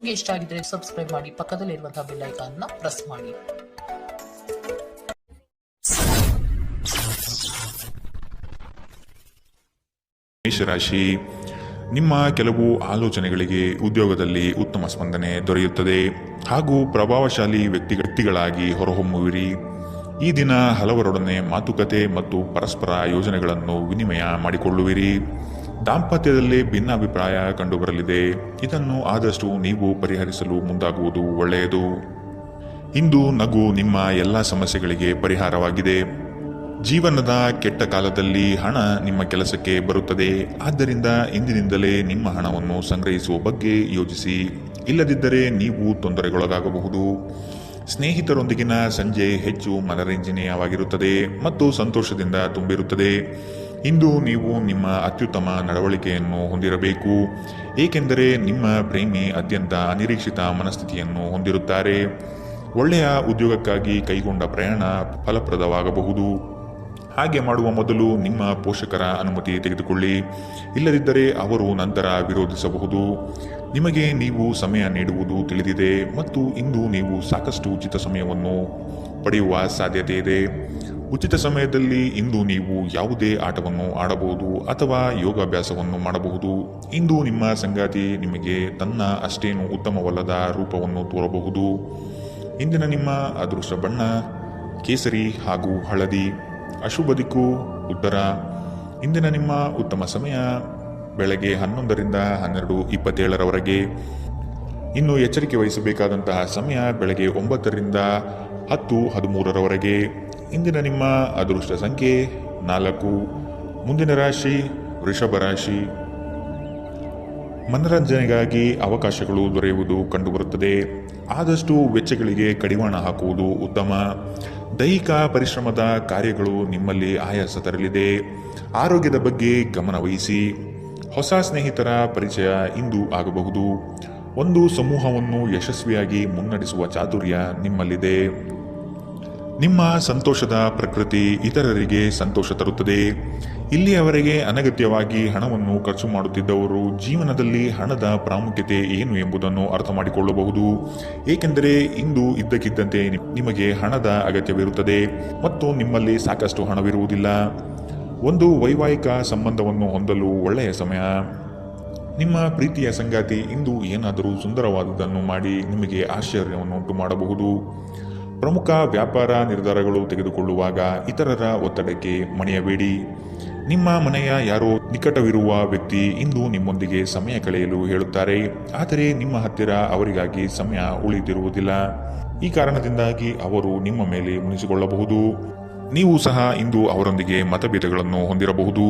ನಿಮಗೆ ಇಷ್ಟ ಆಗಿದ್ರೆ ಸಬ್ಸ್ಕ್ರೈಬ್ ಮಾಡಿ, ಪಕ್ಕದಲ್ಲಿರುವಂತಹ ಬೆಲ್ ಐಕಾನ್ ನ ಪ್ರೆಸ್ ಮಾಡಿ. ಮೇಷರಾಶಿ, ನಿಮ್ಮ ಕೆಲವು ಆಲೋಚನೆಗಳಿಗೆ ಉದ್ಯೋಗದಲ್ಲಿ ಉತ್ತಮ ಸ್ಪಂದನೆ ದೊರೆಯುತ್ತದೆ ಹಾಗೂ ಪ್ರಭಾವಶಾಲಿ ವ್ಯಕ್ತಿಗಳಾಗಿ ಹೊರಹೊಮ್ಮುವಿರಿ. ಈ ದಿನ ಹಲವರೊಡನೆ ಮಾತುಕತೆ ಮತ್ತು ಪರಸ್ಪರ ಯೋಜನೆಗಳನ್ನು ವಿನಿಮಯ ಮಾಡಿಕೊಳ್ಳುವಿರಿ. ದಾಂಪತ್ಯದಲ್ಲಿ ಭಿನ್ನಾಭಿಪ್ರಾಯ ಕಂಡುಬರಲಿದೆ. ಇದನ್ನು ಆದಷ್ಟು ನೀವು ಪರಿಹರಿಸಲು ಮುಂದಾಗುವುದು ಒಳ್ಳೆಯದು. ಇಂದು ನಗು ನಿಮ್ಮ ಎಲ್ಲ ಸಮಸ್ಯೆಗಳಿಗೆ ಪರಿಹಾರವಾಗಿದೆ. ಜೀವನದ ಕೆಟ್ಟ ಕಾಲದಲ್ಲಿ ಹಣ ನಿಮ್ಮ ಕೆಲಸಕ್ಕೆ ಬರುತ್ತದೆ. ಆದ್ದರಿಂದ ಇಂದಿನಿಂದಲೇ ನಿಮ್ಮ ಹಣವನ್ನು ಸಂಗ್ರಹಿಸುವ ಬಗ್ಗೆ ಯೋಚಿಸಿ. ಇಲ್ಲದಿದ್ದರೆ ನೀವು ತೊಂದರೆಗೊಳಗಾಗಬಹುದು. ಸ್ನೇಹಿತರೊಂದಿಗಿನ ಸಂಜೆ ಹೆಚ್ಚು ಮನರಂಜನೀಯವಾಗಿರುತ್ತದೆ ಮತ್ತು ಸಂತೋಷದಿಂದ ತುಂಬಿರುತ್ತದೆ. ಇಂದು ನೀವು ನಿಮ್ಮ ಅತ್ಯುತ್ತಮ ನಡವಳಿಕೆಯನ್ನು ಹೊಂದಿರಬೇಕು, ಏಕೆಂದರೆ ನಿಮ್ಮ ಪ್ರೇಮಿ ಅತ್ಯಂತ ಅನಿರೀಕ್ಷಿತ ಮನಸ್ಥಿತಿಯನ್ನು ಹೊಂದಿರುತ್ತಾರೆ. ಒಳ್ಳೆಯ ಉದ್ಯೋಗಕ್ಕಾಗಿ ಕೈಗೊಂಡ ಪ್ರಯಾಣ ಫಲಪ್ರದವಾಗಬಹುದು. ಹಾಗೆ ಮಾಡುವ ಮೊದಲು ನಿಮ್ಮ ಪೋಷಕರ ಅನುಮತಿ ತೆಗೆದುಕೊಳ್ಳಿ, ಇಲ್ಲದಿದ್ದರೆ ಅವರು ನಂತರ ವಿರೋಧಿಸಬಹುದು. ನಿಮಗೆ ನೀವು ಸಮಯ ನೀಡುವುದು ತಿಳಿದಿದೆ ಮತ್ತು ಇಂದು ನೀವು ಸಾಕಷ್ಟು ಉಚಿತ ಸಮಯವನ್ನು ಪಡೆಯುವ ಸಾಧ್ಯತೆ ಇದೆ. ಉಚಿತ ಸಮಯದಲ್ಲಿ ಇಂದು ನೀವು ಯಾವುದೇ ಆಟವನ್ನು ಆಡಬಹುದು ಅಥವಾ ಯೋಗಾಭ್ಯಾಸವನ್ನು ಮಾಡಬಹುದು. ಇಂದು ನಿಮ್ಮ ಸಂಗಾತಿ ನಿಮಗೆ ತನ್ನ ಅಷ್ಟೇನು ಉತ್ತಮವಲ್ಲದ ರೂಪವನ್ನು ತೋರಬಹುದು. ಇಂದಿನ ನಿಮ್ಮ ಅದೃಷ್ಟ ಬಣ್ಣ ಕೇಸರಿ ಹಾಗೂ ಹಳದಿ. ಅಶುಭ ದಿಕ್ಕು ಉತ್ತರ. ಇಂದಿನ ನಿಮ್ಮ ಉತ್ತಮ ಸಮಯ ಬೆಳಗ್ಗೆ 11 ರಿಂದ 12:27 ಇನ್ನು ಎಚ್ಚರಿಕೆ ವಹಿಸಬೇಕಾದಂತಹ ಸಮಯ ಬೆಳಗ್ಗೆ 9 ರಿಂದ 10:13 ಇಂದಿನ ನಿಮ್ಮ ಅದೃಷ್ಟ ಸಂಖ್ಯೆ 4. ಮುಂದಿನ ರಾಶಿ ವೃಷಭ ರಾಶಿ. ಮನರಂಜನೆಗಾಗಿ ಅವಕಾಶಗಳು ದೊರೆಯುವುದು ಕಂಡುಬರುತ್ತದೆ. ಆದಷ್ಟು ವೆಚ್ಚಗಳಿಗೆ ಕಡಿವಾಣ ಹಾಕುವುದು ಉತ್ತಮ. ದೈಹಿಕ ಪರಿಶ್ರಮದ ಕಾರ್ಯಗಳು ನಿಮ್ಮಲ್ಲಿ ಆಯಾಸ ತರಲಿದೆ. ಆರೋಗ್ಯದ ಬಗ್ಗೆ ಗಮನ ವಹಿಸಿ. ಹೊಸ ಸ್ನೇಹಿತರ ಪರಿಚಯ ಇಂದು ಆಗಬಹುದು. ಒಂದು ಸಮೂಹವನ್ನು ಯಶಸ್ವಿಯಾಗಿ ಮುನ್ನಡೆಸುವ ಚಾತುರ್ಯ ನಿಮ್ಮಲ್ಲಿದೆ. ನಿಮ್ಮ ಸಂತೋಷದ ಪ್ರಕೃತಿ ಇತರರಿಗೆ ಸಂತೋಷ ತರುತ್ತದೆ. ಇಲ್ಲಿಯವರೆಗೆ ಅನಗತ್ಯವಾಗಿ ಹಣವನ್ನು ಖರ್ಚು ಮಾಡುತ್ತಿದ್ದವರು ಜೀವನದಲ್ಲಿ ಹಣದ ಪ್ರಾಮುಖ್ಯತೆ ಏನು ಎಂಬುದನ್ನು ಅರ್ಥ ಮಾಡಿಕೊಳ್ಳಬಹುದು. ಏಕೆಂದರೆ ಇಂದು ಇದ್ದಕ್ಕಿದ್ದಂತೆ ನಿಮಗೆ ಹಣದ ಅಗತ್ಯವಿರುತ್ತದೆ ಮತ್ತು ನಿಮ್ಮಲ್ಲಿ ಸಾಕಷ್ಟು ಹಣವಿರುವುದಿಲ್ಲ. ಒಂದು ವೈವಾಹಿಕ ಸಂಬಂಧವನ್ನು ಹೊಂದಲು ಒಳ್ಳೆಯ ಸಮಯ. ನಿಮ್ಮ ಪ್ರೀತಿಯ ಸಂಗಾತಿ ಇಂದು ಏನಾದರೂ ಸುಂದರವಾದುದನ್ನು ಮಾಡಿ ನಿಮಗೆ ಆಶ್ಚರ್ಯವನ್ನುಂಟು ಮಾಡಬಹುದು. ಪ್ರಮುಖ ವ್ಯಾಪಾರ ನಿರ್ಧಾರಗಳು ತೆಗೆದುಕೊಳ್ಳುವಾಗ ಇತರರ ಒತ್ತಡಕ್ಕೆ ಮಣಿಯಬೇಡಿ. ನಿಮ್ಮ ಮನೆಯ ಯಾರೋ ನಿಕಟವಿರುವ ವ್ಯಕ್ತಿ ಇಂದು ನಿಮ್ಮೊಂದಿಗೆ ಸಮಯ ಕಳೆಯಲು ಹೇಳುತ್ತಾರೆ, ಆದರೆ ನಿಮ್ಮ ಹತ್ತಿರ ಅವರಿಗಾಗಿ ಸಮಯ ಉಳಿದಿರುವುದಿಲ್ಲ. ಈ ಕಾರಣದಿಂದಾಗಿ ಅವರು ನಿಮ್ಮ ಮೇಲೆ ಮುನಿಸಿಕೊಳ್ಳಬಹುದು. ನೀವು ಸಹ ಇಂದು ಅವರೊಂದಿಗೆ ಮತಭೇದಗಳನ್ನು ಹೊಂದಿರಬಹುದು.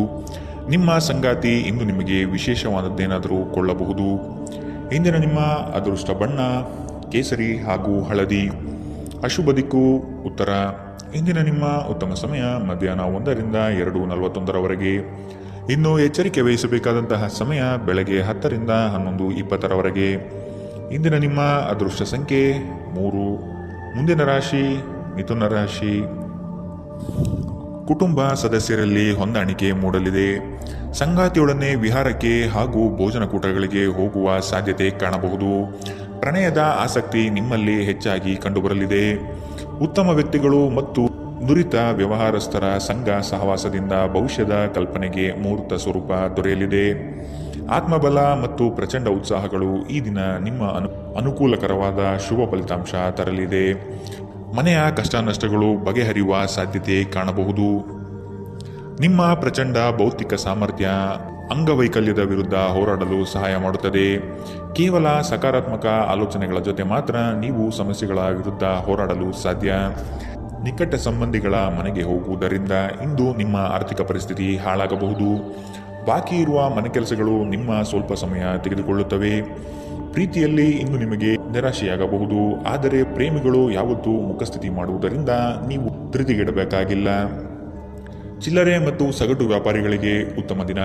ನಿಮ್ಮ ಸಂಗಾತಿ ಇಂದು ನಿಮಗೆ ವಿಶೇಷವಾದದ್ದೇನಾದರೂ ಕೊಳ್ಳಬಹುದು. ಇಂದಿನ ನಿಮ್ಮ ಅದೃಷ್ಟ ಬಣ್ಣ ಕೇಸರಿ ಹಾಗೂ ಹಳದಿ. ಅಶುಭ ದಿಕ್ಕು ಉತ್ತರ. ಇಂದಿನ ನಿಮ್ಮ ಉತ್ತಮ ಸಮಯ ಮಧ್ಯಾಹ್ನ 1 ರಿಂದ 2:41 ಇನ್ನು ಎಚ್ಚರಿಕೆ ವಹಿಸಬೇಕಾದಂತಹ ಸಮಯ ಬೆಳಗ್ಗೆ 10 ರಿಂದ 11:20 ಇಂದಿನ ನಿಮ್ಮ ಅದೃಷ್ಟ ಸಂಖ್ಯೆ 3. ಮುಂದಿನ ರಾಶಿ ಮಿಥುನ ರಾಶಿ. ಕುಟುಂಬ ಸದಸ್ಯರಲ್ಲಿ ಹೊಂದಾಣಿಕೆ ಮೂಡಲಿದೆ. ಸಂಗಾತಿಯೊಡನೆ ವಿಹಾರಕ್ಕೆ ಹಾಗೂ ಭೋಜನಕೂಟಗಳಿಗೆ ಹೋಗುವ ಸಾಧ್ಯತೆ ಕಾಣಬಹುದು. ಪ್ರಣಯದ ಆಸಕ್ತಿ ನಿಮ್ಮಲ್ಲಿ ಹೆಚ್ಚಾಗಿ ಕಂಡುಬರಲಿದೆ. ಉತ್ತಮ ವ್ಯಕ್ತಿಗಳು ಮತ್ತು ನುರಿತ ವ್ಯವಹಾರಸ್ಥರ ಸಂಘ ಸಹವಾಸದಿಂದ ಭವಿಷ್ಯದ ಕಲ್ಪನೆಗೆ ಮೂರ್ತ ಸ್ವರೂಪ ದೊರೆಯಲಿದೆ. ಆತ್ಮಬಲ ಮತ್ತು ಪ್ರಚಂಡ ಉತ್ಸಾಹಗಳು ಈ ದಿನ ನಿಮ್ಮ ಅನುಕೂಲಕರವಾದ ಶುಭ ಫಲಿತಾಂಶ ತರಲಿದೆ. ಮನೆಯ ಕಷ್ಟ ನಷ್ಟಗಳು ಬಗೆಹರಿಯುವ ಸಾಧ್ಯತೆ ಕಾಣಬಹುದು. ನಿಮ್ಮ ಪ್ರಚಂಡ ಭೌತಿಕ ಸಾಮರ್ಥ್ಯ ಅಂಗವೈಕಲ್ಯದ ವಿರುದ್ಧ ಹೋರಾಡಲು ಸಹಾಯ ಮಾಡುತ್ತದೆ. ಕೇವಲ ಸಕಾರಾತ್ಮಕ ಆಲೋಚನೆಗಳ ಜೊತೆ ಮಾತ್ರ ನೀವು ಸಮಸ್ಯೆಗಳ ವಿರುದ್ಧ ಹೋರಾಡಲು ಸಾಧ್ಯ. ನಿಕಟ ಸಂಬಂಧಿಗಳ ಮನೆಗೆ ಹೋಗುವುದರಿಂದ ಇಂದು ನಿಮ್ಮ ಆರ್ಥಿಕ ಪರಿಸ್ಥಿತಿ ಹಾಳಾಗಬಹುದು. ಬಾಕಿ ಇರುವ ಮನೆ ಕೆಲಸಗಳು ನಿಮ್ಮ ಸ್ವಲ್ಪ ಸಮಯ ತೆಗೆದುಕೊಳ್ಳುತ್ತವೆ. ಪ್ರೀತಿಯಲ್ಲಿ ಇಂದು ನಿಮಗೆ ನಿರಾಶೆಯಾಗಬಹುದು, ಆದರೆ ಪ್ರೇಮಿಗಳು ಯಾವತ್ತೂ ಮುಖಸ್ಥಿತಿ ಮಾಡುವುದರಿಂದ ನೀವು ಧೃತಿಗೆಡಬೇಕಾಗಿಲ್ಲ. ಚಿಲ್ಲರೆ ಮತ್ತು ಸಗಟು ವ್ಯಾಪಾರಿಗಳಿಗೆ ಉತ್ತಮ ದಿನ.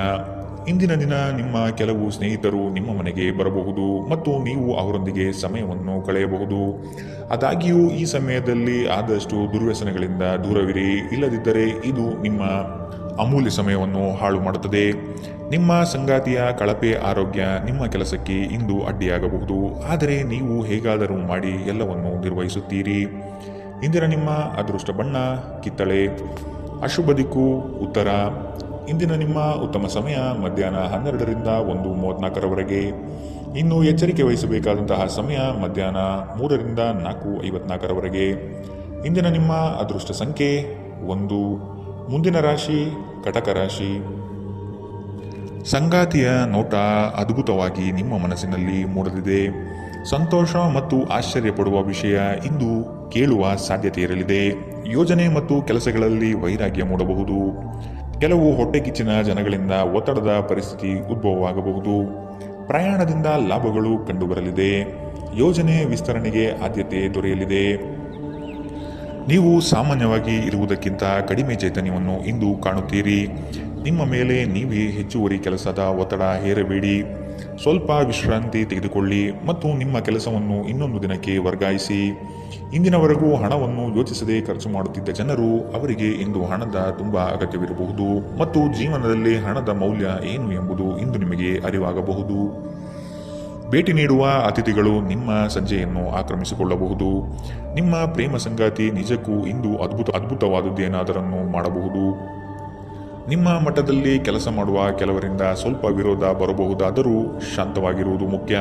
ಇಂದಿನ ದಿನ ನಿಮ್ಮ ಕೆಲವು ಸ್ನೇಹಿತರು ನಿಮ್ಮ ಮನೆಗೆ ಬರಬಹುದು ಮತ್ತು ನೀವು ಅವರೊಂದಿಗೆ ಸಮಯವನ್ನು ಕಳೆಯಬಹುದು. ಆದಾಗ್ಯೂ ಈ ಸಮಯದಲ್ಲಿ ಆದಷ್ಟು ದುರ್ವ್ಯಸನಗಳಿಂದ ದೂರವಿರಿ, ಇಲ್ಲದಿದ್ದರೆ ಇದು ನಿಮ್ಮ ಅಮೂಲ್ಯ ಸಮಯವನ್ನು ಹಾಳು ಮಾಡುತ್ತದೆ. ನಿಮ್ಮ ಸಂಗಾತಿಯ ಕಳಪೆ ಆರೋಗ್ಯ ನಿಮ್ಮ ಕೆಲಸಕ್ಕೆ ಇಂದು ಅಡ್ಡಿಯಾಗಬಹುದು, ಆದರೆ ನೀವು ಹೇಗಾದರೂ ಮಾಡಿ ಎಲ್ಲವನ್ನು ನಿರ್ವಹಿಸುತ್ತೀರಿ. ಇಂದಿನ ನಿಮ್ಮ ಅದೃಷ್ಟ ಬಣ್ಣ ಕಿತ್ತಳೆ. ಅಶುಭ ದಿಕ್ಕು ಉತ್ತರ. ಇಂದಿನ ನಿಮ್ಮ ಉತ್ತಮ ಸಮಯ ಮಧ್ಯಾಹ್ನ 12ರಿಂದ 1:34ರವರೆಗೆ. ಇನ್ನು ಎಚ್ಚರಿಕೆ ವಹಿಸಬೇಕಾದಂತಹ ಸಮಯ ಮಧ್ಯಾಹ್ನ 3ರಿಂದ 4:54ರವರೆಗೆ. ಇಂದಿನ ನಿಮ್ಮ ಅದೃಷ್ಟ ಸಂಖ್ಯೆ 1. ಮುಂದಿನ ರಾಶಿ ಕಟಕ ರಾಶಿ. ಸಂಗಾತಿಯ ನೋಟ ಅದ್ಭುತವಾಗಿ ನಿಮ್ಮ ಮನಸ್ಸಿನಲ್ಲಿ ಮೂಡಲಿದೆ. ಸಂತೋಷ ಮತ್ತು ಆಶ್ಚರ್ಯ ಪಡುವ ವಿಷಯ ಇಂದು ಕೇಳುವ ಸಾಧ್ಯತೆ ಇರಲಿದೆ. ಯೋಜನೆ ಮತ್ತು ಕೆಲಸಗಳಲ್ಲಿ ವೈರಾಗ್ಯ ಮೂಡಬಹುದು. ಕೆಲವು ಹೊಟ್ಟೆಕಿಚ್ಚಿನ ಜನಗಳಿಂದ ಒತ್ತಡದ ಪರಿಸ್ಥಿತಿ ಉದ್ಭವವಾಗಬಹುದು. ಪ್ರಯಾಣದಿಂದ ಲಾಭಗಳು ಕಂಡುಬರಲಿದೆ. ಯೋಜನೆ ವಿಸ್ತರಣೆಗೆ ಆದ್ಯತೆ ದೊರೆಯಲಿದೆ. ನೀವು ಸಾಮಾನ್ಯವಾಗಿ ಇರುವುದಕ್ಕಿಂತ ಕಡಿಮೆ ಚೈತನ್ಯವನ್ನು ಇಂದು ಕಾಣುತ್ತೀರಿ. ನಿಮ್ಮ ಮೇಲೆ ನೀವೇ ಹೆಚ್ಚುವರಿ ಕೆಲಸದ ಒತ್ತಡ ಹೇರಬೇಡಿ. ಸ್ವಲ್ಪ ವಿಶ್ರಾಂತಿ ತೆಗೆದುಕೊಳ್ಳಿ ಮತ್ತು ನಿಮ್ಮ ಕೆಲಸವನ್ನು ಇನ್ನೊಂದು ದಿನಕ್ಕೆ ವರ್ಗಾಯಿಸಿ. ಇಂದಿನವರೆಗೂ ಹಣವನ್ನು ಯೋಚಿಸದೆ ಖರ್ಚು ಮಾಡುತ್ತಿದ್ದ ಜನರು ಅವರಿಗೆ ಇಂದು ಹಣದ ತುಂಬ ಅಗತ್ಯವಿರಬಹುದು ಮತ್ತು ಜೀವನದಲ್ಲಿ ಹಣದ ಮೌಲ್ಯ ಏನು ಎಂಬುದು ಇಂದು ನಿಮಗೆ ಅರಿವಾಗಬಹುದು. ಭೇಟಿ ನೀಡುವ ಅತಿಥಿಗಳು ನಿಮ್ಮ ಸಂಜೆಯನ್ನು ಆಕ್ರಮಿಸಿಕೊಳ್ಳಬಹುದು. ನಿಮ್ಮ ಪ್ರೇಮ ಸಂಗಾತಿ ನಿಜಕ್ಕೂ ಇಂದು ಅದ್ಭುತವಾದುದೇನಾದರನ್ನು ಮಾಡಬಹುದು. ನಿಮ್ಮ ಮಟ್ಟದಲ್ಲಿ ಕೆಲಸ ಮಾಡುವ ಕೆಲವರಿಂದ ಸ್ವಲ್ಪ ವಿರೋಧ ಬರಬಹುದಾದರೂ ಶಾಂತವಾಗಿರುವುದು ಮುಖ್ಯ.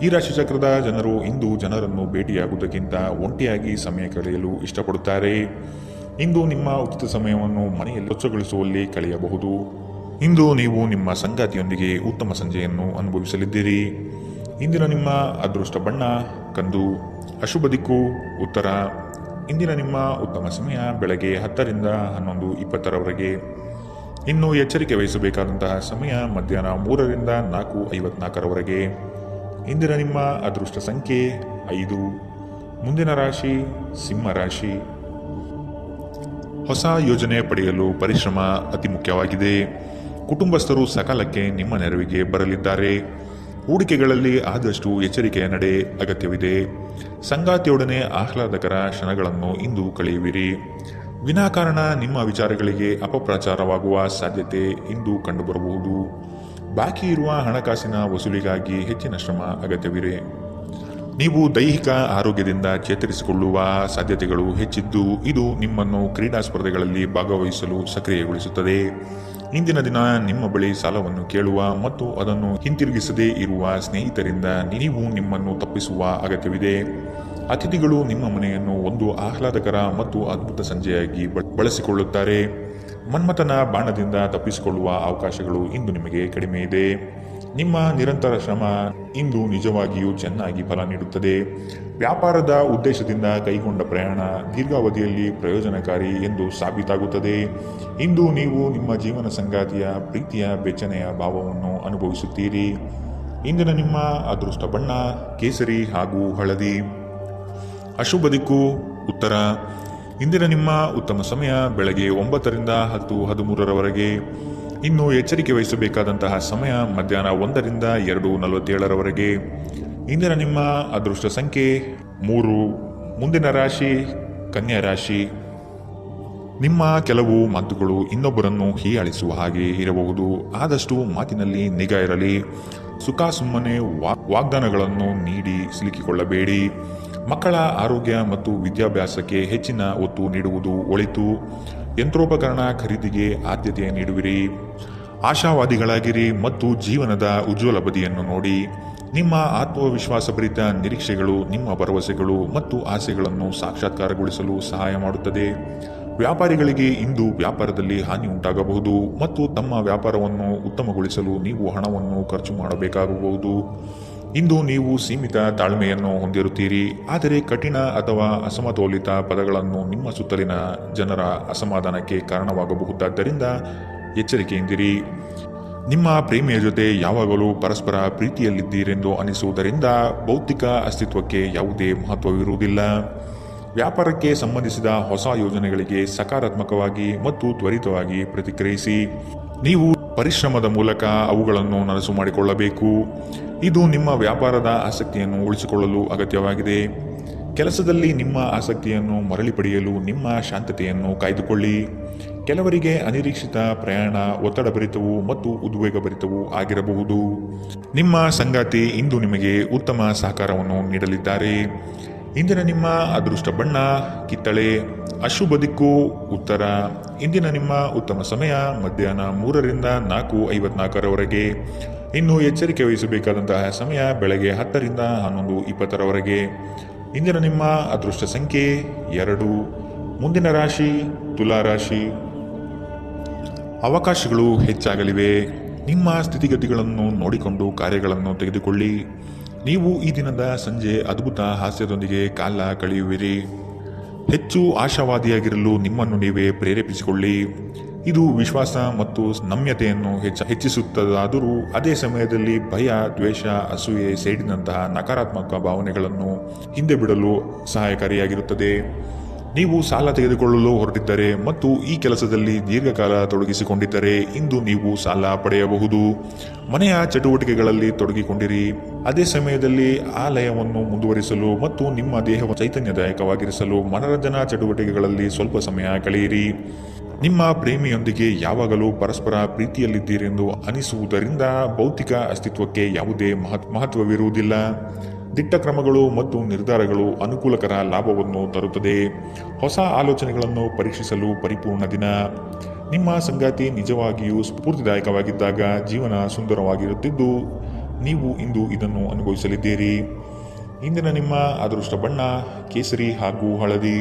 ಈ ರಾಶಿಚಕ್ರದ ಜನರು ಇಂದು ಜನರನ್ನು ಭೇಟಿಯಾಗುವುದಕ್ಕಿಂತ ಒಂಟಿಯಾಗಿ ಸಮಯ ಕಳೆಯಲು ಇಷ್ಟಪಡುತ್ತಾರೆ. ಇಂದು ನಿಮ್ಮ ಉಚಿತ ಸಮಯವನ್ನು ಮನೆಯಲ್ಲಿ ಸ್ವಚ್ಛಗೊಳಿಸುವಲ್ಲಿ ಕಳೆಯಬಹುದು. ಇಂದು ನೀವು ನಿಮ್ಮ ಸಂಗಾತಿಯೊಂದಿಗೆ ಉತ್ತಮ ಸಂಜೆಯನ್ನು ಅನುಭವಿಸಲಿದ್ದೀರಿ. ಇಂದಿನ ನಿಮ್ಮ ಅದೃಷ್ಟ ಬಣ್ಣ ಕಂದು. ಅಶುಭ ದಿಕ್ಕು ಉತ್ತರ. ಇಂದಿನ ನಿಮ್ಮ ಉತ್ತಮ ಸಮಯ ಬೆಳಗ್ಗೆ 10ರಿಂದ 11:20ರವರೆಗೆ. ಇನ್ನು ಎಚ್ಚರಿಕೆ ವಹಿಸಬೇಕಾದಂತಹ ಸಮಯ ಮಧ್ಯಾಹ್ನ 3ರಿಂದ 4:54ರವರೆಗೆ. ಇಂದಿನ ನಿಮ್ಮ ಅದೃಷ್ಟ ಸಂಖ್ಯೆ 5. ಮುಂದಿನ ರಾಶಿ ಸಿಂಹ ರಾಶಿ. ಹೊಸ ಯೋಜನೆ ಪಡೆಯಲು ಪರಿಶ್ರಮ ಅತಿ ಮುಖ್ಯವಾಗಿದೆ. ಕುಟುಂಬಸ್ಥರು ಸಕಾಲಕ್ಕೆ ನಿಮ್ಮ ನೆರವಿಗೆ ಬರಲಿದ್ದಾರೆ. ಹೂಡಿಕೆಗಳಲ್ಲಿ ಆದಷ್ಟು ಎಚ್ಚರಿಕೆಯ ನಡೆ ಅಗತ್ಯವಿದೆ. ಸಂಗಾತಿಯೊಡನೆ ಆಹ್ಲಾದಕರ ಕ್ಷಣಗಳನ್ನು ಇಂದು ಕಳೆಯುವಿರಿ. ವಿನಾಕಾರಣ ನಿಮ್ಮ ವಿಚಾರಗಳಿಗೆ ಅಪಪ್ರಚಾರವಾಗುವ ಸಾಧ್ಯತೆ ಇಂದು ಕಂಡುಬರಬಹುದು. ಬಾಕಿ ಇರುವ ಹಣಕಾಸಿನ ವಸೂಲಿಗಾಗಿ ಹೆಚ್ಚಿನ ಶ್ರಮ ಅಗತ್ಯವಿದೆ. ನೀವು ದೈಹಿಕ ಆರೋಗ್ಯದಿಂದ ಚೇತರಿಸಿಕೊಳ್ಳುವ ಸಾಧ್ಯತೆಗಳು ಹೆಚ್ಚಿದ್ದು ಇದು ನಿಮ್ಮನ್ನು ಕ್ರೀಡಾ ಸ್ಪರ್ಧೆಗಳಲ್ಲಿ ಭಾಗವಹಿಸಲು ಸಕ್ರಿಯಗೊಳಿಸುತ್ತದೆ. ಇಂದಿನ ದಿನ ನಿಮ್ಮ ಬಳಿ ಸಾಲವನ್ನು ಕೇಳುವ ಮತ್ತು ಅದನ್ನು ಹಿಂತಿರುಗಿಸದೇ ಇರುವ ಸ್ನೇಹಿತರಿಂದ ನೀವು ನಿಮ್ಮನ್ನು ತಪ್ಪಿಸುವ ಅಗತ್ಯವಿದೆ. ಅತಿಥಿಗಳು ನಿಮ್ಮ ಮನೆಯನ್ನು ಒಂದು ಆಹ್ಲಾದಕರ ಮತ್ತು ಅದ್ಭುತ ಸಂಜೆಯಾಗಿ ಬಳಸಿಕೊಳ್ಳುತ್ತಾರೆ. ಮನ್ಮಥನ ಬಾಣದಿಂದ ತಪ್ಪಿಸಿಕೊಳ್ಳುವ ಅವಕಾಶಗಳು ಇಂದು ನಿಮಗೆ ಕಡಿಮೆ ಇದೆ. ನಿಮ್ಮ ನಿರಂತರ ಶ್ರಮ ಇಂದು ನಿಜವಾಗಿಯೂ ಚೆನ್ನಾಗಿ ಫಲ ನೀಡುತ್ತದೆ. ವ್ಯಾಪಾರದ ಉದ್ದೇಶದಿಂದ ಕೈಗೊಂಡ ಪ್ರಯಾಣ ದೀರ್ಘಾವಧಿಯಲ್ಲಿ ಪ್ರಯೋಜನಕಾರಿ ಎಂದು ಸಾಬೀತಾಗುತ್ತದೆ. ಇಂದು ನೀವು ನಿಮ್ಮ ಜೀವನ ಸಂಗಾತಿಯ ಪ್ರೀತಿಯ ಬೆಚ್ಚನೆಯ ಭಾವವನ್ನು ಅನುಭವಿಸುತ್ತೀರಿ. ಇಂದಿನ ನಿಮ್ಮ ಅದೃಷ್ಟ ಬಣ್ಣ ಕೇಸರಿ ಹಾಗೂ ಹಳದಿ. ಅಶುಭ ದಿಕ್ಕು ಉತ್ತರ. ಇಂದಿನ ನಿಮ್ಮ ಉತ್ತಮ ಸಮಯ ಬೆಳಗ್ಗೆ 9ರಿಂದ 10:13ರವರೆಗೆ. ಇನ್ನು ಎಚ್ಚರಿಕೆ ವಹಿಸಬೇಕಾದಂತಹ ಸಮಯ ಮಧ್ಯಾಹ್ನ 1ರಿಂದ 2:47ರವರೆಗೆ. ಇಂದಿನ ನಿಮ್ಮ ಅದೃಷ್ಟ ಸಂಖ್ಯೆ 3. ಮುಂದಿನ ರಾಶಿ ಕನ್ಯಾ ರಾಶಿ. ನಿಮ್ಮ ಕೆಲವು ಮಾತುಗಳು ಇನ್ನೊಬ್ಬರನ್ನು ಹೀಯಾಳಿಸುವ ಹಾಗೆ ಇರಬಹುದು. ಆದಷ್ಟು ಮಾತಿನಲ್ಲಿ ನಿಗಾ ಇರಲಿ. ಸುಮ್ಮನೆ ವಾಗ್ದಾನಗಳನ್ನು ನೀಡಿ ಸಿಲುಕಿಕೊಳ್ಳಬೇಡಿ. ಮಕ್ಕಳ ಆರೋಗ್ಯ ಮತ್ತು ವಿದ್ಯಾಭ್ಯಾಸಕ್ಕೆ ಹೆಚ್ಚಿನ ಒತ್ತು ನೀಡುವುದು ಒಳಿತು. ಯಂತ್ರೋಪಕರಣ ಖರೀದಿಗೆ ಆದ್ಯತೆ ನೀಡುವಿರಿ. ಆಶಾವಾದಿಗಳಾಗಿರಿ ಮತ್ತು ಜೀವನದ ಉಜ್ವಲ ಬದಿಯನ್ನು ನೋಡಿ. ನಿಮ್ಮ ಆತ್ಮವಿಶ್ವಾಸಭರಿತ ನಿರೀಕ್ಷೆಗಳು ನಿಮ್ಮ ಭರವಸೆಗಳು ಮತ್ತು ಆಸೆಗಳನ್ನು ಸಾಕ್ಷಾತ್ಕಾರಗೊಳಿಸಲು ಸಹಾಯ ಮಾಡುತ್ತದೆ. ವ್ಯಾಪಾರಿಗಳಿಗೆ ಇಂದು ವ್ಯಾಪಾರದಲ್ಲಿ ಹಾನಿ ಉಂಟಾಗಬಹುದು ಮತ್ತು ತಮ್ಮ ವ್ಯಾಪಾರವನ್ನು ಉತ್ತಮಗೊಳಿಸಲು ನೀವು ಹಣವನ್ನು ಖರ್ಚು ಮಾಡಬೇಕಾಗಬಹುದು. ಇಂದು ನೀವು ಸೀಮಿತ ತಾಳ್ಮೆಯನ್ನು ಹೊಂದಿರುತ್ತೀರಿ, ಆದರೆ ಕಠಿಣ ಅಥವಾ ಅಸಮತೋಲಿತ ಪದಗಳನ್ನು ನಿಮ್ಮ ಸುತ್ತಲಿನ ಜನರ ಅಸಮಾಧಾನಕ್ಕೆ ಕಾರಣವಾಗಬಹುದಾದ್ದರಿಂದ ಎಚ್ಚರಿಕೆಯಿಂದಿರಿ. ನಿಮ್ಮ ಪ್ರೇಮಿಯ ಜೊತೆ ಯಾವಾಗಲೂ ಪರಸ್ಪರ ಪ್ರೀತಿಯಲ್ಲಿದ್ದೀರೆಂದು ಅನಿಸುವುದರಿಂದ ಭೌತಿಕ ಅಸ್ತಿತ್ವಕ್ಕೆ ಯಾವುದೇ ಮಹತ್ವವಿರುವುದಿಲ್ಲ. ವ್ಯಾಪಾರಕ್ಕೆ ಸಂಬಂಧಿಸಿದ ಹೊಸ ಯೋಜನೆಗಳಿಗೆ ಸಕಾರಾತ್ಮಕವಾಗಿ ಮತ್ತು ತ್ವರಿತವಾಗಿ ಪ್ರತಿಕ್ರಿಯಿಸಿ. ನೀವು ಪರಿಶ್ರಮದ ಮೂಲಕ ಅವುಗಳನ್ನು ನನಸು ಮಾಡಿಕೊಳ್ಳಬೇಕು. ಇದು ನಿಮ್ಮ ವ್ಯಾಪಾರದ ಆಸಕ್ತಿಯನ್ನು ಉಳಿಸಿಕೊಳ್ಳಲು ಅಗತ್ಯವಾಗಿದೆ. ಕೆಲಸದಲ್ಲಿ ನಿಮ್ಮ ಆಸಕ್ತಿಯನ್ನು ಮರಳಿ ಪಡೆಯಲು ನಿಮ್ಮ ಶಾಂತತೆಯನ್ನು ಕಾಯ್ದುಕೊಳ್ಳಿ. ಕೆಲವರಿಗೆ ಅನಿರೀಕ್ಷಿತ ಪ್ರಯಾಣ ಒತ್ತಡಭರಿತವೂ ಮತ್ತು ಉದ್ವೇಗಭರಿತವೂ ಆಗಿರಬಹುದು. ನಿಮ್ಮ ಸಂಗಾತಿ ಇಂದು ನಿಮಗೆ ಉತ್ತಮ ಸಹಕಾರವನ್ನು ನೀಡಲಿದ್ದಾರೆ. ಇಂದಿನ ನಿಮ್ಮ ಅದೃಷ್ಟ ಬಣ್ಣ ಕಿತ್ತಳೆ. ಅಶುಭ ದಿಕ್ಕು ಉತ್ತರ. ಇಂದಿನ ನಿಮ್ಮ ಉತ್ತಮ ಸಮಯ ಮಧ್ಯಾಹ್ನ 3ರಿಂದ 4:54ರವರೆಗೆ. ಇನ್ನು ಎಚ್ಚರಿಕೆ ವಹಿಸಬೇಕಾದಂತಹ ಸಮಯ ಬೆಳಗ್ಗೆ 10ರಿಂದ 11:20ರವರೆಗೆ. ಇಂದಿನ ನಿಮ್ಮ ಅದೃಷ್ಟ ಸಂಖ್ಯೆ 2. ಮುಂದಿನ ರಾಶಿ ತುಲಾ ರಾಶಿ. ಅವಕಾಶಗಳು ಹೆಚ್ಚಾಗಲಿವೆ. ನಿಮ್ಮ ಸ್ಥಿತಿಗತಿಗಳನ್ನು ನೋಡಿಕೊಂಡು ಕಾರ್ಯಗಳನ್ನು ತೆಗೆದುಕೊಳ್ಳಿ. ನೀವು ಈ ದಿನದ ಸಂಜೆ ಅದ್ಭುತ ಹಾಸ್ಯದೊಂದಿಗೆ ಕಾಲ ಕಳೆಯುವಿರಿ. ಹೆಚ್ಚು ಆಶಾವಾದಿಯಾಗಿರಲು ನಿಮ್ಮನ್ನು ನೀವೇ ಪ್ರೇರೇಪಿಸಿಕೊಳ್ಳಿ. ಇದು ವಿಶ್ವಾಸ ಮತ್ತು ನಮ್ಯತೆಯನ್ನು ಹೆಚ್ಚಿಸುತ್ತದಾದರೂ ಅದೇ ಸಮಯದಲ್ಲಿ ಭಯ, ದ್ವೇಷ, ಅಸೂಯೆ, ಸೇಡಿನಂತಹ ನಕಾರಾತ್ಮಕ ಭಾವನೆಗಳನ್ನು ಹಿಂದೆ ಬಿಡಲು ಸಹಾಯಕಾರಿಯಾಗಿರುತ್ತದೆ. ನೀವು ಸಾಲ ತೆಗೆದುಕೊಳ್ಳಲು ಹೊರಟಿದ್ದರೆ ಮತ್ತು ಈ ಕೆಲಸದಲ್ಲಿ ದೀರ್ಘಕಾಲ ತೊಡಗಿಸಿಕೊಂಡಿದ್ದರೆ ಇಂದು ನೀವು ಸಾಲ ಪಡೆಯಬಹುದು. ಮನೆಯ ಚಟುವಟಿಕೆಗಳಲ್ಲಿ ತೊಡಗಿಕೊಂಡಿರಿ. ಅದೇ ಸಮಯದಲ್ಲಿ ಆ ಲಯವನ್ನು ಮುಂದುವರಿಸಲು ಮತ್ತು ನಿಮ್ಮ ದೇಹವನ್ನು ಚೈತನ್ಯದಾಯಕವಾಗಿರಿಸಲು ಮನರಂಜನಾ ಚಟುವಟಿಕೆಗಳಲ್ಲಿ ಸ್ವಲ್ಪ ಸಮಯ ಕಳೆಯಿರಿ. ನಿಮ್ಮ ಪ್ರೇಮಿಯೊಂದಿಗೆ ಯಾವಾಗಲೂ ಪರಸ್ಪರ ಪ್ರೀತಿಯಲ್ಲಿದ್ದೀರೆಂದು ಅನಿಸುವುದರಿಂದ ಭೌತಿಕ ಅಸ್ತಿತ್ವಕ್ಕೆ ಯಾವುದೇ ಮಹತ್ವವಿರುವುದಿಲ್ಲ. ದಿಟ್ಟ ಕ್ರಮಗಳು ಮತ್ತು ನಿರ್ಧಾರಗಳು ಅನುಕೂಲಕರ ಲಾಭವನ್ನು ತರುತ್ತದೆ. ಹೊಸ ಆಲೋಚನೆಗಳನ್ನು ಪರೀಕ್ಷಿಸಲು ಪರಿಪೂರ್ಣ ದಿನ. ನಿಮ್ಮ ಸಂಗಾತಿ ನಿಜವಾಗಿಯೂ ಸ್ಫೂರ್ತಿದಾಯಕವಾಗಿದ್ದಾಗ ಜೀವನ ಸುಂದರವಾಗಿರುತ್ತಿದ್ದು ನೀವು ಇಂದು ಇದನ್ನು ಅನುಭವಿಸಲಿದ್ದೀರಿ. ಇಂದಿನ ನಿಮ್ಮ ಅದೃಷ್ಟ ಬಣ್ಣ ಕೇಸರಿ ಹಾಗೂ ಹಳದಿ.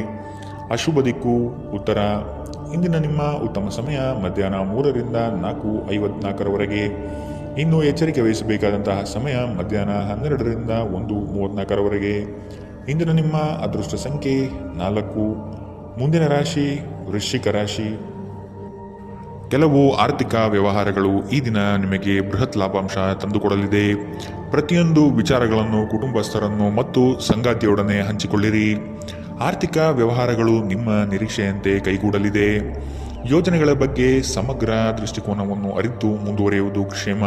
ಅಶುಭ ದಿಕ್ಕು ಉತ್ತರ. ಇಂದಿನ ನಿಮ್ಮ ಉತ್ತಮ ಸಮಯ ಮಧ್ಯಾಹ್ನ 3ರಿಂದ 4:54ರವರೆಗೆ. ಇನ್ನು ಎಚ್ಚರಿಕೆ ವಹಿಸಬೇಕಾದಂತಹ ಸಮಯ ಮಧ್ಯಾಹ್ನ 12ರಿಂದ 1:34ರವರೆಗೆ. ಇಂದಿನ ನಿಮ್ಮ ಅದೃಷ್ಟ ಸಂಖ್ಯೆ 4. ಮುಂದಿನ ರಾಶಿ ವೃಶ್ಚಿಕ ರಾಶಿ. ಕೆಲವು ಆರ್ಥಿಕ ವ್ಯವಹಾರಗಳು ಈ ದಿನ ನಿಮಗೆ ಬೃಹತ್ ಲಾಭಾಂಶ ತಂದುಕೊಡಲಿದೆ. ಪ್ರತಿಯೊಂದು ವಿಚಾರಗಳನ್ನು ಕುಟುಂಬಸ್ಥರನ್ನು ಮತ್ತು ಸಂಗಾತಿಯೊಡನೆ ಹಂಚಿಕೊಳ್ಳಿರಿ. ಆರ್ಥಿಕ ವ್ಯವಹಾರಗಳು ನಿಮ್ಮ ನಿರೀಕ್ಷೆಯಂತೆ ಕೈಗೂಡಲಿದೆ. ಯೋಜನೆಗಳ ಬಗ್ಗೆ ಸಮಗ್ರ ದೃಷ್ಟಿಕೋನವನ್ನು ಅರಿತು ಮುಂದುವರಿಯುವುದು ಕ್ಷೇಮ.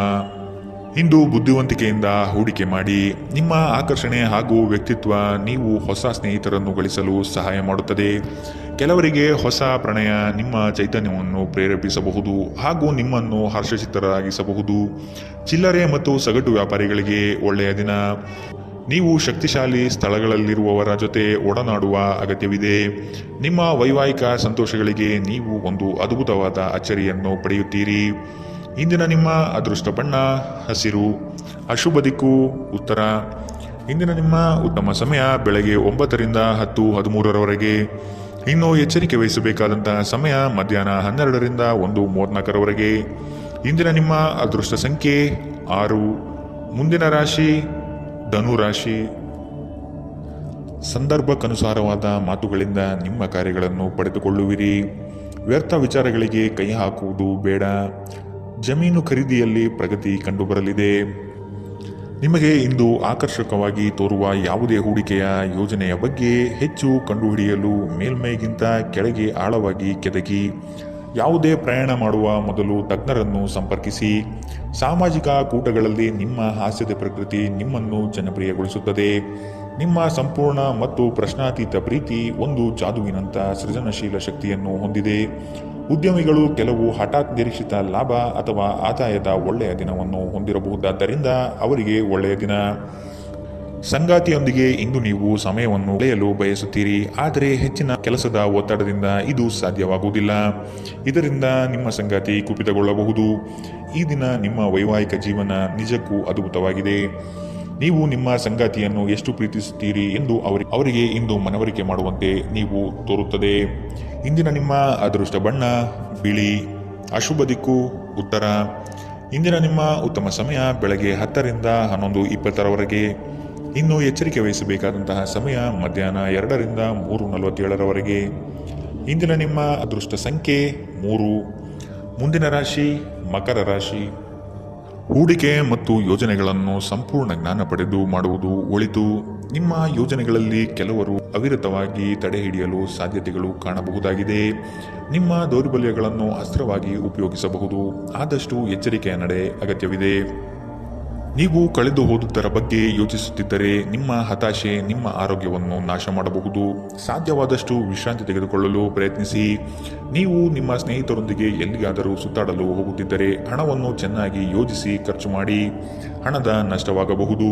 ಇಂದು ಬುದ್ಧಿವಂತಿಕೆಯಿಂದ ಹೂಡಿಕೆ ಮಾಡಿ. ನಿಮ್ಮ ಆಕರ್ಷಣೆ ಹಾಗೂ ವ್ಯಕ್ತಿತ್ವ ನೀವು ಹೊಸ ಸ್ನೇಹಿತರನ್ನು ಗಳಿಸಲು ಸಹಾಯ ಮಾಡುತ್ತದೆ. ಕೆಲವರಿಗೆ ಹೊಸ ಪ್ರಣಯ ನಿಮ್ಮ ಚೈತನ್ಯವನ್ನು ಪ್ರೇರೇಪಿಸಬಹುದು ಹಾಗೂ ನಿಮ್ಮನ್ನು ಹರ್ಷಚಿತ್ತರಾಗಿಸಬಹುದು. ಚಿಲ್ಲರೆ ಮತ್ತು ಸಗಟು ವ್ಯಾಪಾರಿಗಳಿಗೆ ಒಳ್ಳೆಯ ದಿನ. ನೀವು ಶಕ್ತಿಶಾಲಿ ಸ್ಥಳಗಳಲ್ಲಿರುವವರ ಜೊತೆ ಒಡನಾಡುವ ಅಗತ್ಯವಿದೆ. ನಿಮ್ಮ ವೈವಾಹಿಕ ಸಂತೋಷಗಳಿಗೆ ನೀವು ಒಂದು ಅದ್ಭುತವಾದ ಅಚ್ಚರಿಯನ್ನು ಪಡೆಯುತ್ತೀರಿ. ಇಂದಿನ ನಿಮ್ಮ ಅದೃಷ್ಟ ಬಣ್ಣ ಹಸಿರು. ಅಶುಭ ದಿಕ್ಕು ಉತ್ತರ. ಇಂದಿನ ನಿಮ್ಮ ಉತ್ತಮ ಸಮಯ ಬೆಳಗ್ಗೆ 9ರಿಂದ 10:13ರವರೆಗೆ. ಇನ್ನು ಎಚ್ಚರಿಕೆ ವಹಿಸಬೇಕಾದಂತಹ ಸಮಯ ಮಧ್ಯಾಹ್ನ 12ರಿಂದ 1:34ರವರೆಗೆ. ಇಂದಿನ ನಿಮ್ಮ ಅದೃಷ್ಟ ಸಂಖ್ಯೆ 6. ಮುಂದಿನ ರಾಶಿ ಧನುರಾಶಿ. ಸಂದರ್ಭಕ್ಕನುಸಾರವಾದ ಮಾತುಗಳಿಂದ ನಿಮ್ಮ ಕಾರ್ಯಗಳನ್ನು ಪಡೆದುಕೊಳ್ಳುವಿರಿ. ವ್ಯರ್ಥ ವಿಚಾರಗಳಿಗೆ ಕೈ ಹಾಕುವುದು ಬೇಡ. ಜಮೀನು ಖರೀದಿಯಲ್ಲಿ ಪ್ರಗತಿ ಕಂಡುಬರಲಿದೆ. ನಿಮಗೆ ಇಂದು ಆಕರ್ಷಕವಾಗಿ ತೋರುವ ಯಾವುದೇ ಹೂಡಿಕೆಯ ಯೋಜನೆಯ ಬಗ್ಗೆ ಹೆಚ್ಚು ಕಂಡುಹಿಡಿಯಲು ಮೇಲ್ಮೈಗಿಂತ ಕೆಳಗೆ ಆಳವಾಗಿ ಕೆದಕಿ. ಯಾವುದೇ ಪ್ರಯಾಣ ಮಾಡುವ ಮೊದಲು ತಜ್ಞರನ್ನು ಸಂಪರ್ಕಿಸಿ. ಸಾಮಾಜಿಕ ಕೂಟಗಳಲ್ಲಿ ನಿಮ್ಮ ಹಾಸ್ಯದ ಪ್ರಕೃತಿ ನಿಮ್ಮನ್ನು ಜನಪ್ರಿಯಗೊಳಿಸುತ್ತದೆ. ನಿಮ್ಮ ಸಂಪೂರ್ಣ ಮತ್ತು ಪ್ರಶ್ನಾತೀತ ಪ್ರೀತಿ ಒಂದು ಜಾದುವಿನಂಥ ಸೃಜನಶೀಲ ಶಕ್ತಿಯನ್ನು ಹೊಂದಿದೆ. ಉದ್ಯಮಿಗಳು ಕೆಲವು ಹಠಾತ್ ನಿರೀಕ್ಷಿತ ಲಾಭ ಅಥವಾ ಆದಾಯದ ಒಳ್ಳೆಯ ದಿನವನ್ನು ಹೊಂದಿರಬಹುದಾದ್ದರಿಂದ ಅವರಿಗೆ ಒಳ್ಳೆಯ ದಿನ. ಸಂಗಾತಿಯೊಂದಿಗೆ ಇಂದು ನೀವು ಸಮಯವನ್ನು ಕಳೆಯಲು ಬಯಸುತ್ತೀರಿ, ಆದರೆ ಹೆಚ್ಚಿನ ಕೆಲಸದ ಒತ್ತಡದಿಂದ ಇದು ಸಾಧ್ಯವಾಗುವುದಿಲ್ಲ. ಇದರಿಂದ ನಿಮ್ಮ ಸಂಗಾತಿ ಕುಪಿತಗೊಳ್ಳಬಹುದು. ಈ ದಿನ ನಿಮ್ಮ ವೈವಾಹಿಕ ಜೀವನ ನಿಜಕ್ಕೂ ಅದ್ಭುತವಾಗಿದೆ. ನೀವು ನಿಮ್ಮ ಸಂಗಾತಿಯನ್ನು ಎಷ್ಟು ಪ್ರೀತಿಸುತ್ತೀರಿ ಎಂದು ಅವರಿಗೆ ಇಂದು ಮನವರಿಕೆ ಮಾಡುವಂತೆ ನೀವು ತೋರುತ್ತದೆ. ಇಂದಿನ ನಿಮ್ಮ ಅದೃಷ್ಟ ಬಣ್ಣ ಬಿಳಿ. ಅಶುಭ ದಿಕ್ಕು ಉತ್ತರ. ಇಂದಿನ ನಿಮ್ಮ ಉತ್ತಮ ಸಮಯ ಬೆಳಗ್ಗೆ 10ರಿಂದ 11:20ರವರೆಗೆ. ಇನ್ನು ಎಚ್ಚರಿಕೆ ವಹಿಸಬೇಕಾದಂತಹ ಸಮಯ ಮಧ್ಯಾಹ್ನ 2ರಿಂದ 3:47ರವರೆಗೆ. ಇಂದಿನ ನಿಮ್ಮ ಅದೃಷ್ಟ ಸಂಖ್ಯೆ 3. ಮುಂದಿನ ರಾಶಿ ಮಕರ ರಾಶಿ. ಹೂಡಿಕೆ ಮತ್ತು ಯೋಜನೆಗಳನ್ನು ಸಂಪೂರ್ಣ ಜ್ಞಾನ ಪಡೆದು ಮಾಡುವುದು ಒಳಿತು. ನಿಮ್ಮ ಯೋಜನೆಗಳಲ್ಲಿ ಕೆಲವರು ಅವಿರತವಾಗಿ ತಡೆಹಿಡಿಯಲು ಸಾಧ್ಯತೆಗಳು ಕಾಣಬಹುದಾಗಿದೆ. ನಿಮ್ಮ ದೌರ್ಬಲ್ಯಗಳನ್ನು ಅಸ್ತ್ರವಾಗಿ ಉಪಯೋಗಿಸಬಹುದು. ಆದಷ್ಟು ಎಚ್ಚರಿಕೆಯ ನಡೆ ಅಗತ್ಯವಿದೆ. ನೀವು ಕಳೆದು ಹೋದುದರ ಬಗ್ಗೆ ಯೋಚಿಸುತ್ತಿದ್ದರೆ ನಿಮ್ಮ ಹತಾಶೆ ನಿಮ್ಮ ಆರೋಗ್ಯವನ್ನು ನಾಶ ಮಾಡಬಹುದು. ಸಾಧ್ಯವಾದಷ್ಟು ವಿಶ್ರಾಂತಿ ತೆಗೆದುಕೊಳ್ಳಲು ಪ್ರಯತ್ನಿಸಿ. ನೀವು ನಿಮ್ಮ ಸ್ನೇಹಿತರೊಂದಿಗೆ ಎಲ್ಲಿಗಾದರೂ ಸುತ್ತಾಡಲು ಹೋಗುತ್ತಿದ್ದರೆ ಹಣವನ್ನು ಚೆನ್ನಾಗಿ ಯೋಜಿಸಿ ಖರ್ಚು ಮಾಡಿ. ಹಣದ ನಷ್ಟವಾಗಬಹುದು.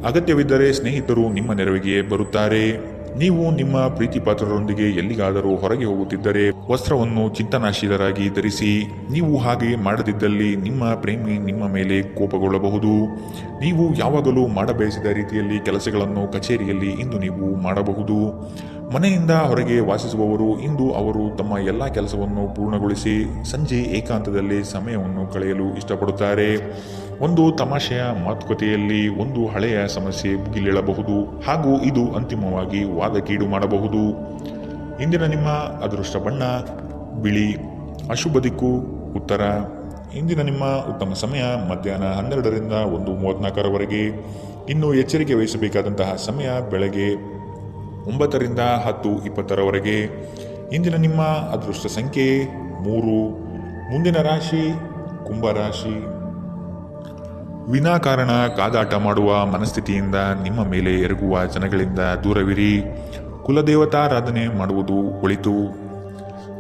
ಅಗತ್ಯವಿದ್ದರೆ ಸ್ನೇಹಿತರು ನಿಮ್ಮ ನೆರವಿಗೆ ಬರುತ್ತಾರೆ. ನೀವು ನಿಮ್ಮ ಪ್ರೀತಿ ಪಾತ್ರರೊಂದಿಗೆ ಎಲ್ಲಿಗಾದರೂ ಹೊರಗೆ ಹೋಗುತ್ತಿದ್ದರೆ ವಸ್ತ್ರವನ್ನು ಚಿಂತನಾಶೀಲರಾಗಿ ಧರಿಸಿ. ನೀವು ಹಾಗೆ ಮಾಡದಿದ್ದಲ್ಲಿ ನಿಮ್ಮ ಪ್ರೇಮಿ ನಿಮ್ಮ ಮೇಲೆ ಕೋಪಗೊಳ್ಳಬಹುದು. ನೀವು ಯಾವಾಗಲೂ ಮಾಡಬಯಸಿದ ರೀತಿಯಲ್ಲಿ ಕೆಲಸಗಳನ್ನು ಕಚೇರಿಯಲ್ಲಿ ಇಂದು ನೀವು ಮಾಡಬಹುದು. ಮನೆಯಿಂದ ಹೊರಗೆ ವಾಸಿಸುವವರು ಇಂದು ಅವರು ತಮ್ಮ ಎಲ್ಲ ಕೆಲಸವನ್ನು ಪೂರ್ಣಗೊಳಿಸಿ ಸಂಜೆ ಏಕಾಂತದಲ್ಲಿ ಸಮಯವನ್ನು ಕಳೆಯಲು ಇಷ್ಟಪಡುತ್ತಾರೆ. ಒಂದು ತಮಾಷೆಯ ಮಾತುಕತೆಯಲ್ಲಿ ಒಂದು ಹಳೆಯ ಸಮಸ್ಯೆ ಭುಗಿಲೇಳಬಹುದು ಹಾಗೂ ಇದು ಅಂತಿಮವಾಗಿ ವಾದಕೀಡು ಮಾಡಬಹುದು. ಇಂದಿನ ನಿಮ್ಮ ಅದೃಷ್ಟ ಬಣ್ಣ ಬಿಳಿ. ಅಶುಭ ದಿಕ್ಕು ಉತ್ತರ. ಇಂದಿನ ನಿಮ್ಮ ಉತ್ತಮ ಸಮಯ ಮಧ್ಯಾಹ್ನ 12ರಿಂದ 1:34ರವರೆಗೆ. ಇನ್ನು ಎಚ್ಚರಿಕೆ ವಹಿಸಬೇಕಾದಂತಹ ಸಮಯ ಬೆಳಗ್ಗೆ 9ರಿಂದ 10:20ರವರೆಗೆ. ಇಂದಿನ ನಿಮ್ಮ ಅದೃಷ್ಟ ಸಂಖ್ಯೆ 3. ಮುಂದಿನ ರಾಶಿ ಕುಂಭರಾಶಿ. ವಿನಾಕಾರಣ ಕಾದಾಟ ಮಾಡುವ ಮನಸ್ಥಿತಿಯಿಂದ ನಿಮ್ಮ ಮೇಲೆ ಎರಗುವ ಜನಗಳಿಂದ ದೂರವಿರಿ. ಕುಲದೇವತಾರಾಧನೆ ಮಾಡುವುದು ಒಳಿತು.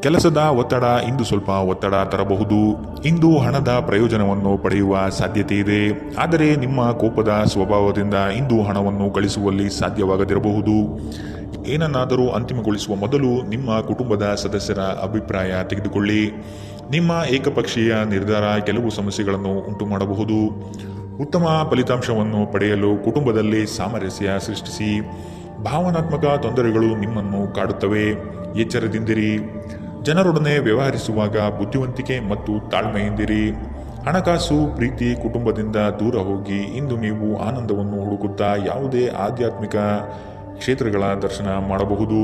ಕೆಲಸದ ಒತ್ತಡ ಇಂದು ಸ್ವಲ್ಪ ಒತ್ತಡ ತರಬಹುದು. ಇಂದು ಹಣದ ಪ್ರಯೋಜನವನ್ನು ಪಡೆಯುವ ಸಾಧ್ಯತೆ ಇದೆ. ಆದರೆ ನಿಮ್ಮ ಕೋಪದ ಸ್ವಭಾವದಿಂದ ಇಂದು ಹಣವನ್ನು ಗಳಿಸುವಲ್ಲಿ ಸಾಧ್ಯವಾಗದಿರಬಹುದು. ಏನನ್ನಾದರೂ ಅಂತಿಮಗೊಳಿಸುವ ಮೊದಲು ನಿಮ್ಮ ಕುಟುಂಬದ ಸದಸ್ಯರ ಅಭಿಪ್ರಾಯ ತೆಗೆದುಕೊಳ್ಳಿ. ನಿಮ್ಮ ಏಕಪಕ್ಷೀಯ ನಿರ್ಧಾರ ಕೆಲವು ಸಮಸ್ಯೆಗಳನ್ನು ಉಂಟು ಮಾಡಬಹುದು. ಉತ್ತಮ ಫಲಿತಾಂಶವನ್ನು ಪಡೆಯಲು ಕುಟುಂಬದಲ್ಲಿ ಸಾಮರಸ್ಯ ಸೃಷ್ಟಿಸಿ. ಭಾವನಾತ್ಮಕ ತೊಂದರೆಗಳು ನಿಮ್ಮನ್ನು ಕಾಡುತ್ತವೆ. ಎಚ್ಚರದಿಂದಿರಿ. ಜನರೊಡನೆ ವ್ಯವಹರಿಸುವಾಗ ಬುದ್ಧಿವಂತಿಕೆ ಮತ್ತು ತಾಳ್ಮೆಯಿಂದಿರಿ. ಹಣಕಾಸು ಪ್ರೀತಿ ಕುಟುಂಬದಿಂದ ದೂರ ಹೋಗಿ ಇಂದು ನೀವು ಆನಂದವನ್ನು ಹುಡುಕುತ್ತಾ ಯಾವುದೇ ಆಧ್ಯಾತ್ಮಿಕ ಕ್ಷೇತ್ರಗಳ ದರ್ಶನ ಮಾಡಬಹುದು.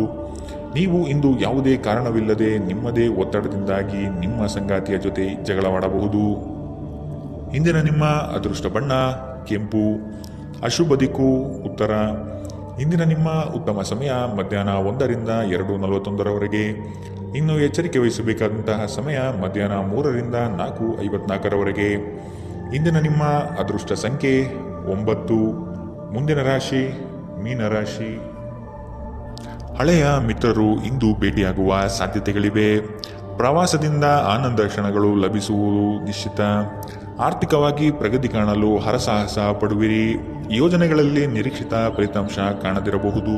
ನೀವು ಇಂದು ಯಾವುದೇ ಕಾರಣವಿಲ್ಲದೆ ನಿಮ್ಮದೇ ಒತ್ತಡದಿಂದಾಗಿ ನಿಮ್ಮ ಸಂಗಾತಿಯ ಜೊತೆ ಜಗಳವಾಡಬಹುದು. ಇಂದಿನ ನಿಮ್ಮ ಅದೃಷ್ಟ ಬಣ್ಣ ಕೆಂಪು. ಅಶುಭ ದಿಕ್ಕು ಉತ್ತರ. ಇಂದಿನ ನಿಮ್ಮ ಉತ್ತಮ ಸಮಯ ಮಧ್ಯಾಹ್ನ 1ರಿಂದ 2:41ರವರೆಗೆ. ಇನ್ನು ಎಚ್ಚರಿಕೆ ವಹಿಸಬೇಕಾದಂತಹ ಸಮಯ ಮಧ್ಯಾಹ್ನ 3ರಿಂದ 4:54ರವರೆಗೆ. ಇಂದಿನ ನಿಮ್ಮ ಅದೃಷ್ಟ ಸಂಖ್ಯೆ 9. ಮುಂದಿನ ರಾಶಿ ಮೀನರಾಶಿ. ಹಳೆಯ ಮಿತ್ರರು ಇಂದು ಭೇಟಿಯಾಗುವ ಸಾಧ್ಯತೆಗಳಿವೆ. ಪ್ರವಾಸದಿಂದ ಆನಂದ ಕ್ಷಣಗಳು ಲಭಿಸುವುದು ನಿಶ್ಚಿತ. ಆರ್ಥಿಕವಾಗಿ ಪ್ರಗತಿ ಕಾಣಲು ಹರಸಾಹಸ ಪಡುವಿರಿ. ಯೋಜನೆಗಳಲ್ಲಿ ನಿರೀಕ್ಷಿತ ಫಲಿತಾಂಶ ಕಾಣದಿರಬಹುದು.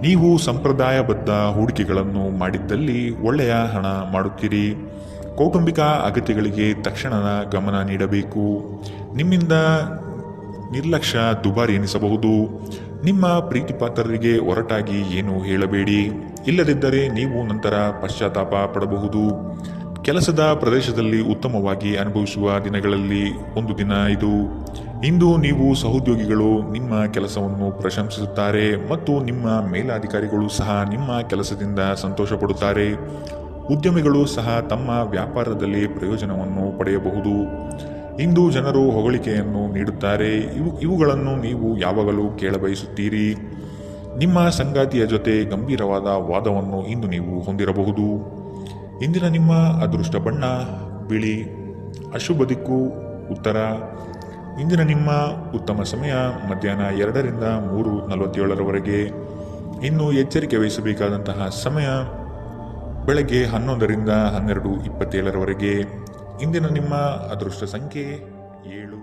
ನೀವು ಸಂಪ್ರದಾಯಬದ್ಧ ಹೂಡಿಕೆಗಳನ್ನು ಮಾಡಿದ್ದಲ್ಲಿ ಒಳ್ಳೆಯ ಹಣ ಮಾಡುತ್ತೀರಿ. ಕೌಟುಂಬಿಕ ಅಗತ್ಯಗಳಿಗೆ ತಕ್ಷಣ ಗಮನ ನೀಡಬೇಕು. ನಿಮ್ಮಿಂದ ನಿರ್ಲಕ್ಷ್ಯ ದುಬಾರಿ ಎನಿಸಬಹುದು. ನಿಮ್ಮ ಪ್ರೀತಿಪಾತ್ರರಿಗೆ ಒರಟಾಗಿ ಏನು ಹೇಳಬೇಡಿ. ಇಲ್ಲದಿದ್ದರೆ ನೀವು ನಂತರ ಪಶ್ಚಾತ್ತಾಪ ಪಡಬಹುದು. ಕೆಲಸದ ಪ್ರದೇಶದಲ್ಲಿ ಉತ್ತಮವಾಗಿ ಅನುಭವಿಸುವ ದಿನಗಳಲ್ಲಿ ಒಂದು ದಿನ ಇದು. ಇಂದು ನೀವು ಸಹೋದ್ಯೋಗಿಗಳು ನಿಮ್ಮ ಕೆಲಸವನ್ನು ಪ್ರಶಂಸಿಸುತ್ತಾರೆ ಮತ್ತು ನಿಮ್ಮ ಮೇಲಾಧಿಕಾರಿಗಳು ಸಹ ನಿಮ್ಮ ಕೆಲಸದಿಂದ ಸಂತೋಷ ಪಡುತ್ತಾರೆ. ಉದ್ಯಮಿಗಳು ಸಹ ತಮ್ಮ ವ್ಯಾಪಾರದಲ್ಲಿ ಪ್ರಯೋಜನವನ್ನು ಪಡೆಯಬಹುದು. ಇಂದು ಜನರು ಹೊಗಳಿಕೆಯನ್ನು ನೀಡುತ್ತಾರೆ. ಇವುಗಳನ್ನು ನೀವು ಯಾವಾಗಲೂ ಕೇಳಬಯಸುತ್ತೀರಿ. ನಿಮ್ಮ ಸಂಗಾತಿಯ ಜೊತೆ ಗಂಭೀರವಾದ ವಾದವನ್ನು ಇಂದು ನೀವು ಹೊಂದಿರಬಹುದು. ಇಂದಿನ ನಿಮ್ಮ ಅದೃಷ್ಟ ಬಣ್ಣ ಬಿಳಿ. ಅಶುಭ ದಿಕ್ಕು ಉತ್ತರ. ಇಂದಿನ ನಿಮ್ಮ ಉತ್ತಮ ಸಮಯ ಮಧ್ಯಾಹ್ನ 2ರಿಂದ 3:47ರವರೆಗೆ. ಇನ್ನು ಎಚ್ಚರಿಕೆ ವಹಿಸಬೇಕಾದಂತಹ ಸಮಯ ಬೆಳಗ್ಗೆ 11ರಿಂದ 12:27ರವರೆಗೆ. ಇಂದಿನ ನಿಮ್ಮ ಅದೃಷ್ಟ ಸಂಖ್ಯೆ 7.